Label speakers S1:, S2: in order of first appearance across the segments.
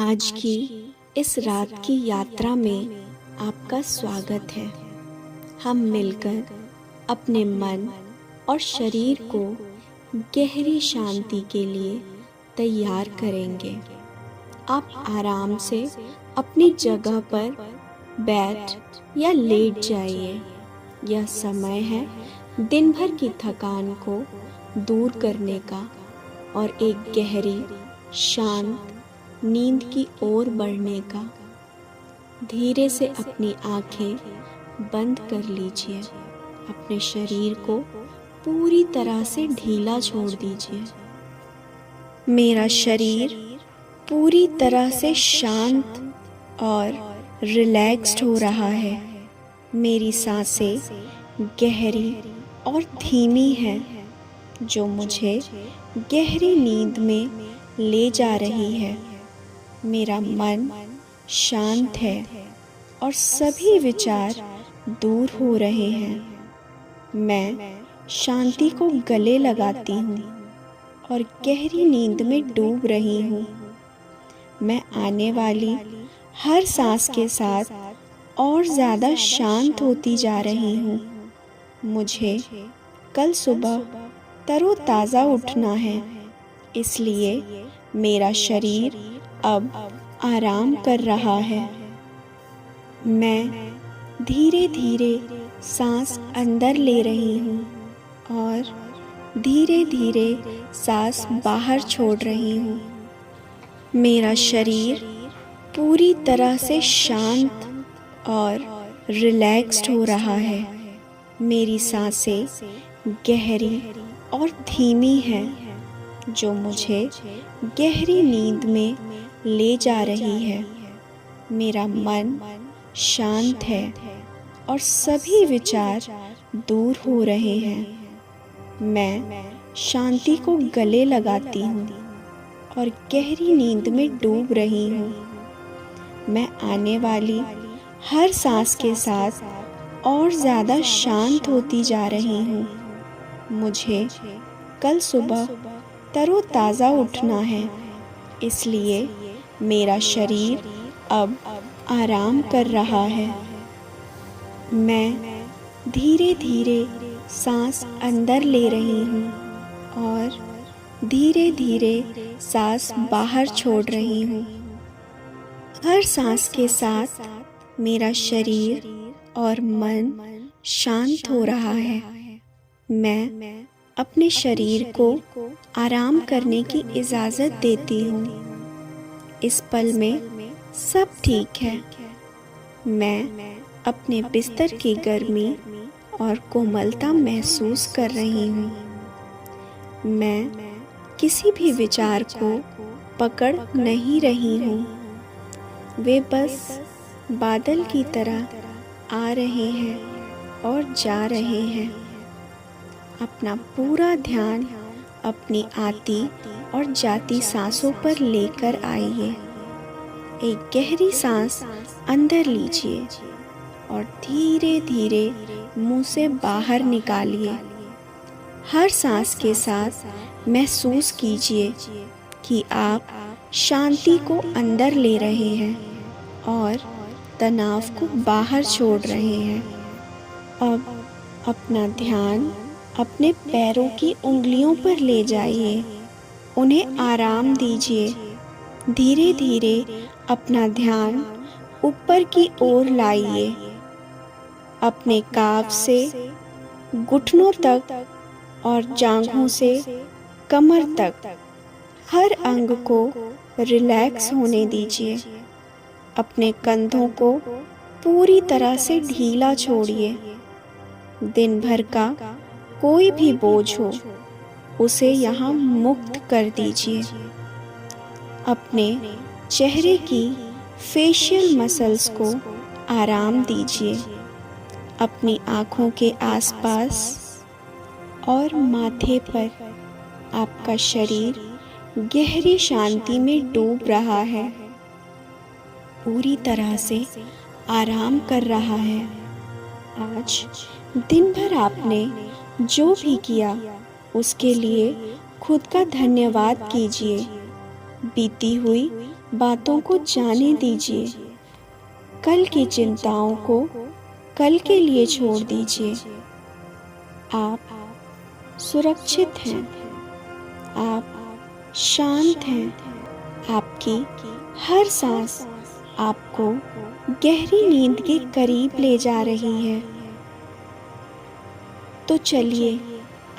S1: आज की इस रात की यात्रा में आपका स्वागत है। हम मिलकर अपने मन और शरीर को गहरी शांति के लिए तैयार करेंगे। आप आराम से अपनी जगह पर बैठ या लेट जाइए। यह समय है दिन भर की थकान को दूर करने का और एक गहरी शांत नींद की ओर बढ़ने का। धीरे से अपनी आंखें बंद कर लीजिए। अपने शरीर को पूरी तरह से ढीला छोड़ दीजिए। मेरा शरीर पूरी तरह से शांत और रिलैक्स्ड हो रहा है। मेरी सांसें गहरी और धीमी हैं, जो मुझे गहरी नींद में ले जा रही है। मेरा मन शांत है और सभी विचार दूर हो रहे हैं। मैं शांति को गले लगाती हूँ और गहरी नींद में डूब रही हूँ। मैं आने वाली हर सांस के साथ और ज़्यादा शांत होती जा रही हूँ। मुझे कल सुबह तरोताज़ा उठना है, इसलिए मेरा शरीर अब आराम कर रहा है। मैं धीरे धीरे सांस अंदर ले रही हूँ और धीरे धीरे सांस बाहर छोड़ रही हूँ। मेरा शरीर पूरी तरह से शांत और रिलैक्स्ड हो रहा है। मेरी सांसें गहरी और धीमी हैं, जो मुझे गहरी नींद में ले जा रही है। मेरा मन शांत है और सभी विचार दूर हो रहे हैं। मैं शांति को गले लगाती हूँ और गहरी नींद में डूब रही हूँ। मैं आने वाली हर सांस के साथ और ज़्यादा शांत होती जा रही हूँ। मुझे कल सुबह तरोताज़ा उठना है, इसलिए मेरा शरीर अब आराम कर रहा है। मैं धीरे धीरे सांस अंदर ले रही हूँ और धीरे धीरे सांस बाहर छोड़ रही हूँ। हर सांस के साथ मेरा शरीर और मन शांत हो रहा है। मैं अपने शरीर को आराम करने की इजाज़त देती हूँ। इस पल में सब ठीक है। मैं अपने बिस्तर की गर्मी और कोमलता महसूस कर रही हूँ। मैं किसी भी विचार को पकड़ नहीं रही हूँ। वे बस बादल की तरह आ रहे हैं और जा रहे हैं। अपना पूरा ध्यान अपनी आती और जाती सांसों पर लेकर आइए। एक गहरी सांस अंदर लीजिए और धीरे धीरे मुंह से बाहर निकालिए। हर सांस के साथ महसूस कीजिए कि आप शांति को अंदर ले रहे हैं और तनाव को बाहर छोड़ रहे हैं। अब अपना ध्यान अपने पैरों की उंगलियों पर ले जाइए। उन्हें आराम दीजिए। धीरे धीरे अपना ध्यान ऊपर की ओर लाइए। अपने काफ से घुटनों तक और जांघों से कमर तक हर अंग को रिलैक्स होने दीजिए। अपने कंधों को पूरी तरह से ढीला छोड़िए। दिन भर का कोई भी बोझ हो, उसे यहाँ मुक्त कर दीजिए। अपने चेहरे की फेशियल मसल्स को आराम दीजिए। अपनी आँखों के आसपास और माथे पर आपका शरीर गहरी शांति में डूब रहा है, पूरी तरह से आराम कर रहा है। आज दिन भर आपने जो भी किया, उसके लिए खुद का धन्यवाद कीजिए। बीती हुई बातों को जाने दीजिए। कल की चिंताओं को कल के लिए छोड़ दीजिए। आप सुरक्षित हैं, आप शांत हैं। आपकी हर सांस आपको गहरी नींद के करीब ले जा रही है। तो चलिए,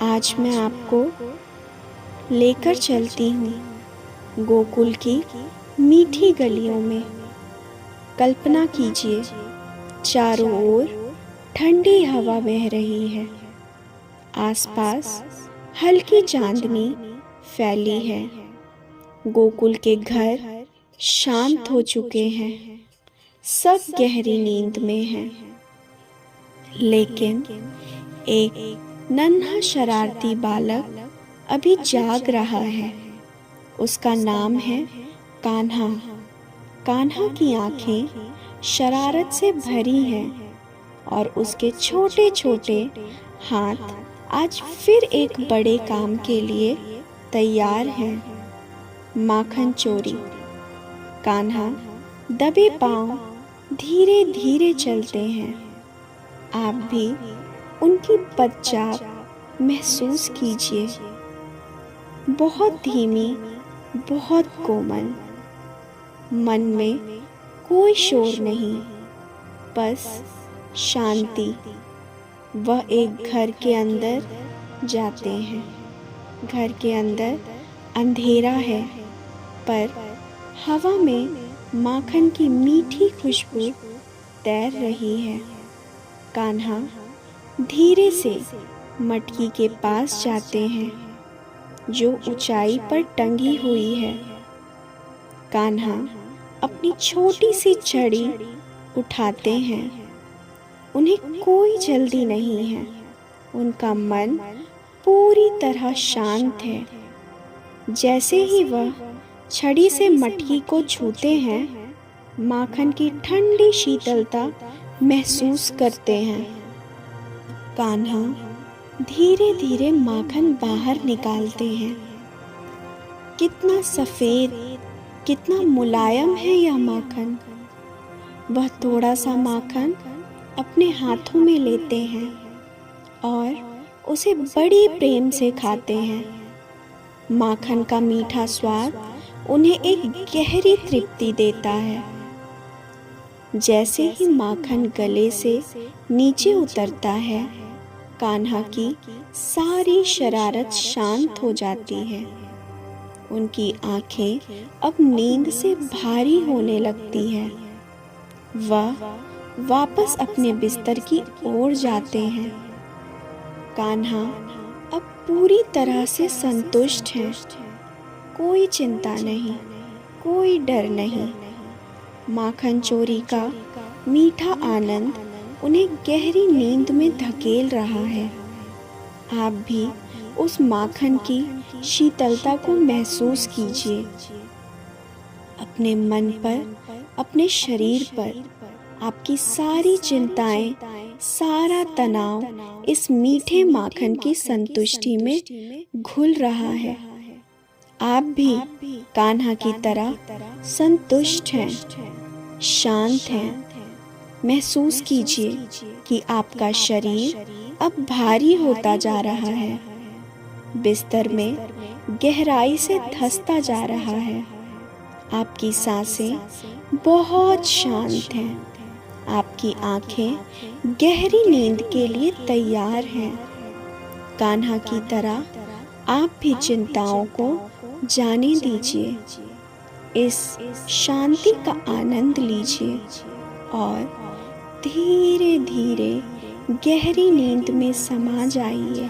S1: आज मैं आपको लेकर चलती हूँ गोकुल की मीठी गलियों में। कल्पना कीजिए, चारों ओर ठंडी हवा बह रही है, आसपास हल्की चांदनी फैली है। गोकुल के घर शांत हो चुके हैं, सब गहरी नींद में हैं। लेकिन एक नन्हा शरारती बालक अभी जाग रहा है। उसका नाम है कान्हा। कान्हा की आंखें शरारत से भरी हैं और उसके छोटे छोटे हाथ आज फिर एक बड़े काम के लिए तैयार हैं, माखन चोरी। कान्हा दबे पांव धीरे धीरे चलते हैं। आप भी उनकी पदचाप महसूस कीजिए, बहुत धीमी, बहुत कोमल। मन में कोई शोर नहीं, बस शांति। वह एक घर के अंदर जाते हैं। घर के अंदर अंधेरा है, पर हवा में माखन की मीठी खुशबू तैर रही है। कान्हा धीरे से मटकी के पास जाते हैं, जो ऊंचाई पर टंगी हुई है। कान्हा अपनी छोटी सी छड़ी उठाते हैं। उन्हें कोई जल्दी नहीं है, उनका मन पूरी तरह शांत है। जैसे ही वह छड़ी से मटकी को छूते हैं, माखन की ठंडी शीतलता महसूस करते हैं। कान्हा धीरे धीरे माखन बाहर निकालते हैं। कितना सफेद, कितना मुलायम है यह माखन। वह थोड़ा सा माखन अपने हाथों में लेते हैं और उसे बड़ी प्रेम से खाते हैं। माखन का मीठा स्वाद उन्हें एक गहरी तृप्ति देता है। जैसे ही माखन गले से नीचे उतरता है, कान्हा की सारी शरारत शांत हो जाती है। उनकी आंखें अब नींद से भारी होने लगती हैं। वह वापस अपने बिस्तर की ओर जाते हैं। कान्हा अब पूरी तरह से संतुष्ट है। कोई चिंता नहीं, कोई डर नहीं। माखन चोरी का मीठा आनंद उन्हें गहरी नींद में धकेल रहा है। आप भी उस माखन की शीतलता को महसूस कीजिए। अपने मन पर, अपने शरीर पर आपकी सारी चिंताएं, सारा तनाव इस मीठे माखन की संतुष्टि में घुल रहा है। आप भी कान्हा की तरह संतुष्ट हैं, शांत हैं। महसूस कीजिए कि आपका शरीर अब भारी होता जा रहा है, बिस्तर में गहराई से धंसता जा रहा है। आपकी सांसें बहुत शांत हैं। आपकी आंखें गहरी नींद के लिए तैयार हैं। कान्हा की तरह आप भी चिंताओं को जाने दीजिए। इस शांति का आनंद लीजिए और धीरे धीरे गहरी नींद में समा जाइए।